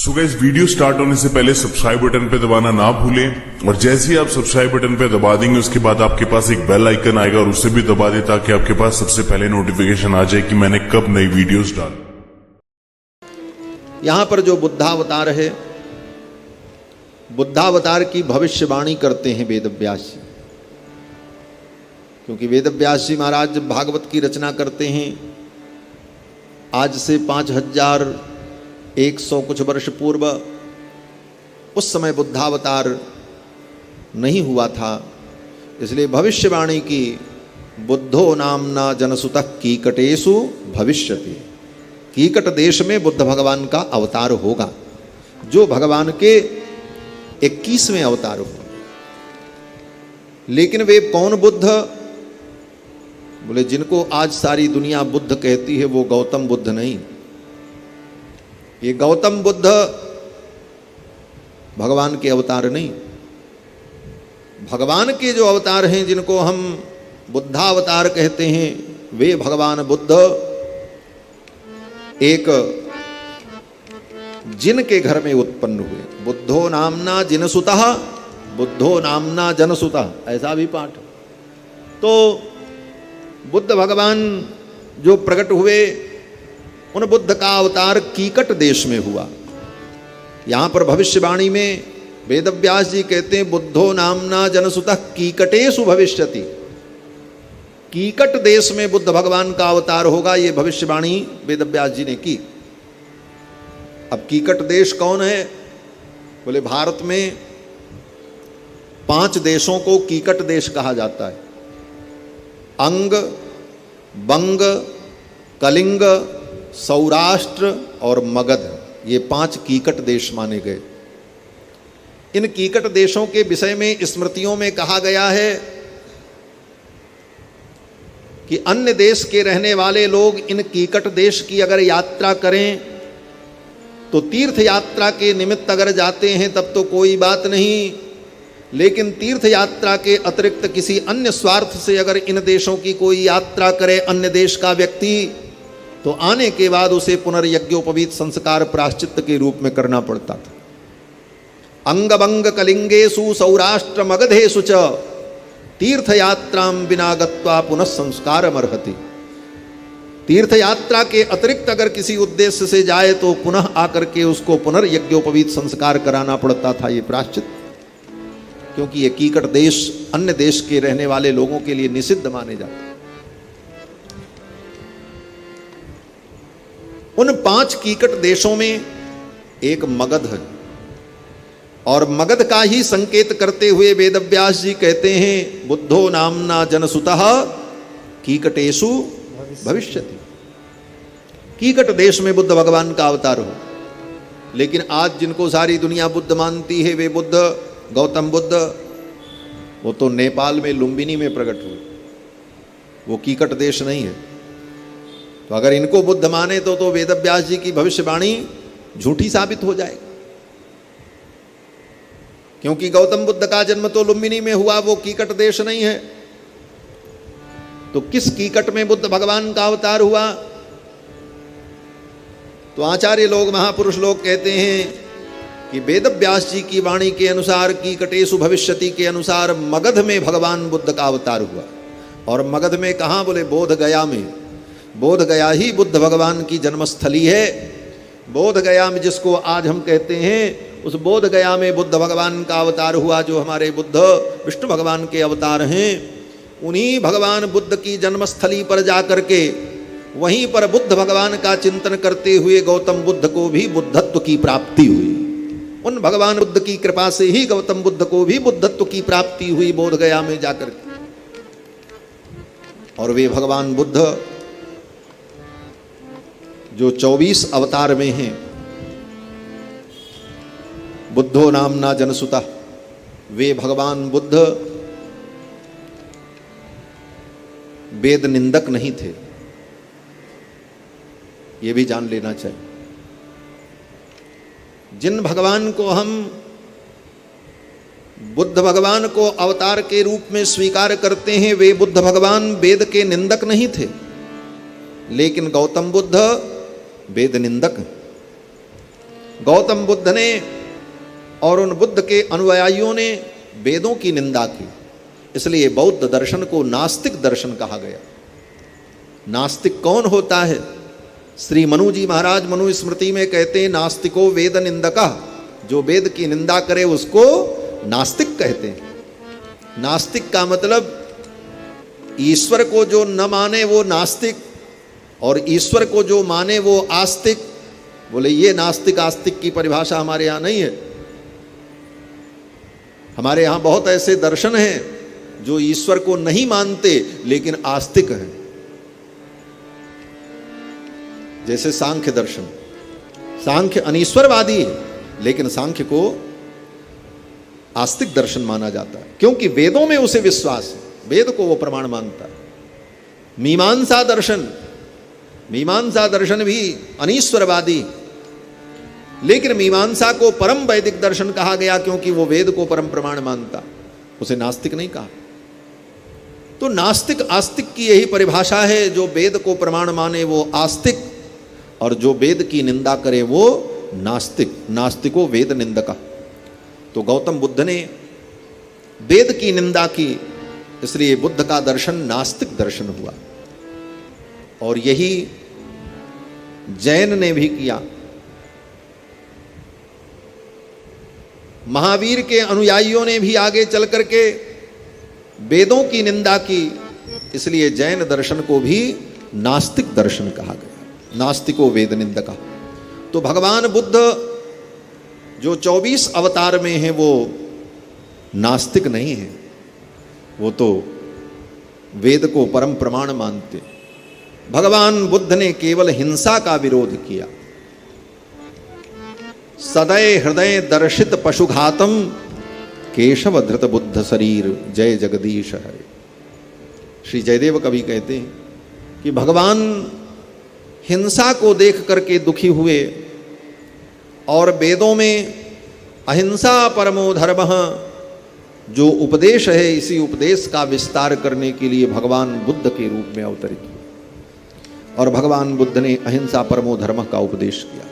So guys, video start होने से पहले सब्सक्राइब बटन पे दबाना ना भूलें और जैसे ही आप सब्सक्राइब बटन पे दबा देंगे उसके बाद आपके पास एक बेल आइकन आएगा और उसे भी दबा दें ताकि आपके पास सबसे पहले नोटिफिकेशन आ जाए कि मैंने कब नई वीडियोस डाल। यहां पर जो बुद्धावतार है, बुद्धावतार की भविष्यवाणी करते हैं वेदव्यास जी, क्योंकि वेदव्यास जी महाराज भागवत की रचना करते हैं आज से 5100 कुछ वर्ष पूर्व। उस समय बुद्धावतार नहीं हुआ था, इसलिए भविष्यवाणी की बुद्धो नामना जनसुतः कीकटेषु भविष्यति। कीकट देश में बुद्ध भगवान का अवतार होगा, जो भगवान के 21वें अवतार होंगे। लेकिन वे कौन बुद्ध? बोले जिनको आज सारी दुनिया बुद्ध कहती है वो गौतम बुद्ध नहीं। ये गौतम बुद्ध भगवान के अवतार नहीं। भगवान के जो अवतार हैं जिनको हम बुद्धावतार कहते हैं, वे भगवान बुद्ध एक जिन के घर में उत्पन्न हुए। बुद्धो नामना जिनसुतः, बुद्धो नामना जनसुतः, ऐसा भी पाठ। तो बुद्ध भगवान जो प्रकट हुए, उन बुद्ध का अवतार कीकट देश में हुआ। यहां पर भविष्यवाणी में वेदव्यास जी कहते हैं बुद्धो नामना जनसुतः कीकटेषु भविष्यति। कीकट देश में बुद्ध भगवान का अवतार होगा, ये भविष्यवाणी वेदव्यास जी ने की। अब कीकट देश कौन है? बोले भारत में 5 देशों को कीकट देश कहा जाता है। अंग, बंग, कलिंग, सौराष्ट्र और मगध, ये 5 कीकट देश माने गए। इन कीकट देशों के विषय में स्मृतियों में कहा गया है कि अन्य देश के रहने वाले लोग इन कीकट देश की अगर यात्रा करें तो तीर्थ यात्रा के निमित्त अगर जाते हैं तब तो कोई बात नहीं, लेकिन तीर्थ यात्रा के अतिरिक्त किसी अन्य स्वार्थ से अगर इन देशों की कोई यात्रा करे अन्य देश का व्यक्ति, तो आने के बाद उसे पुनर्यज्ञोपवीत संस्कार प्रायश्चित्त के रूप में करना पड़ता था। अंगबंग कलिंगेषु सौराष्ट्र मगधेषु च तीर्थ यात्रां बिना गत्वा पुनः संस्कारमर्हति। तीर्थ यात्रा के अतिरिक्त अगर किसी उद्देश्य से जाए तो पुनः आकर के उसको पुनर्यज्ञोपवीत संस्कार कराना पड़ता था, ये प्रायश्चित। क्योंकि ये कीकट देश अन्य देश के रहने वाले लोगों के लिए निषिद्ध माने जाते। उन 5 कीकट देशों में एक मगध है, और मगध का ही संकेत करते हुए वेदव्यास जी कहते हैं बुद्धो नामना जनसुतः कीकटेषु भविष्यति। कीकट देश में बुद्ध भगवान का अवतार हो। लेकिन आज जिनको सारी दुनिया बुद्ध मानती है, वे बुद्ध, गौतम बुद्ध, वो तो नेपाल में लुम्बिनी में प्रकट हुए, वो कीकट देश नहीं है। तो अगर इनको बुद्ध माने तो वेदव्यास जी की भविष्यवाणी झूठी साबित हो जाएगी, क्योंकि गौतम बुद्ध का जन्म तो लुम्बिनी में हुआ, वो कीकट देश नहीं है। तो किस कीकट में बुद्ध भगवान का अवतार हुआ? तो आचार्य लोग, महापुरुष लोग कहते हैं कि वेदव्यास जी की वाणी के अनुसार कीकटेषु भविष्यति के अनुसार मगध में भगवान बुद्ध का अवतार हुआ। और मगध में कहाँ? बोले बोध गया में। बोध गया ही बुद्ध भगवान की जन्मस्थली है। बोध गया में, जिसको आज हम कहते हैं, उस बोध गया में बुद्ध भगवान का अवतार हुआ। जो हमारे बुद्ध विष्णु भगवान के अवतार हैं, उन्हीं भगवान बुद्ध की जन्मस्थली पर जाकर के वहीं पर बुद्ध भगवान का चिंतन करते हुए गौतम बुद्ध को भी बुद्धत्व की प्राप्ति हुई। उन भगवान बुद्ध की कृपा से ही गौतम बुद्ध को भी बुद्धत्व की प्राप्ति हुई बोध गया में जाकर के। और वे भगवान बुद्ध जो 24 अवतार में हैं, बुद्धो नामना जनसुतः, वे भगवान बुद्ध वेद निंदक नहीं थे, ये भी जान लेना चाहिए। जिन भगवान को हम बुद्ध भगवान को अवतार के रूप में स्वीकार करते हैं, वे बुद्ध भगवान वेद के निंदक नहीं थे, लेकिन गौतम बुद्ध वेद निंदक। गौतम बुद्ध ने और उन बुद्ध के अनुयायियों ने वेदों की निंदा की, इसलिए बौद्ध दर्शन को नास्तिक दर्शन कहा गया। नास्तिक कौन होता है? श्री मनु जी महाराज मनुस्मृति में कहते हैं, नास्तिको वेद निंदका, जो वेद की निंदा करे उसको नास्तिक कहते हैं। नास्तिक का मतलब ईश्वर को जो न माने वो नास्तिक, और ईश्वर को जो माने वो आस्तिक। बोले ये नास्तिक आस्तिक की परिभाषा हमारे यहाँ नहीं है। हमारे यहाँ बहुत ऐसे दर्शन हैं जो ईश्वर को नहीं मानते लेकिन आस्तिक हैं, जैसे सांख्य दर्शन। सांख्य अनीश्वरवादी है लेकिन सांख्य को आस्तिक दर्शन माना जाता है, क्योंकि वेदों में उसे विश्वास है, वेद को वो प्रमाण मानता है। मीमांसा दर्शन भी अनीश्वरवादी, लेकिन मीमांसा को परम वैदिक दर्शन कहा गया क्योंकि वो वेद को परम प्रमाण मानता, उसे नास्तिक नहीं कहा। तो नास्तिक आस्तिक की यही परिभाषा है, जो वेद को प्रमाण माने वो आस्तिक, और जो वेद की निंदा करे वो नास्तिक। नास्तिको वेद निंदका। तो गौतम बुद्ध ने वेद की निंदा की, इसलिए बुद्ध का दर्शन नास्तिक दर्शन हुआ। और यही जैन ने भी किया। महावीर के अनुयायियों ने भी आगे चल करके वेदों की निंदा की, इसलिए जैन दर्शन को भी नास्तिक दर्शन कहा गया। नास्तिको वेद निंदका। तो भगवान बुद्ध जो 24 अवतार में हैं वो नास्तिक नहीं है, वो तो वेद को परम प्रमाण मानते। भगवान बुद्ध ने केवल हिंसा का विरोध किया। सदै हृदय दर्शित पशुघातम केशव धृत बुद्ध शरीर जय जगदीश है। श्री जयदेव कवि कहते हैं कि भगवान हिंसा को देख करके दुखी हुए और वेदों में अहिंसा परमो धर्मः जो उपदेश है, इसी उपदेश का विस्तार करने के लिए भगवान बुद्ध के रूप में अवतरित हुए और भगवान बुद्ध ने अहिंसा परमो धर्मः का उपदेश किया।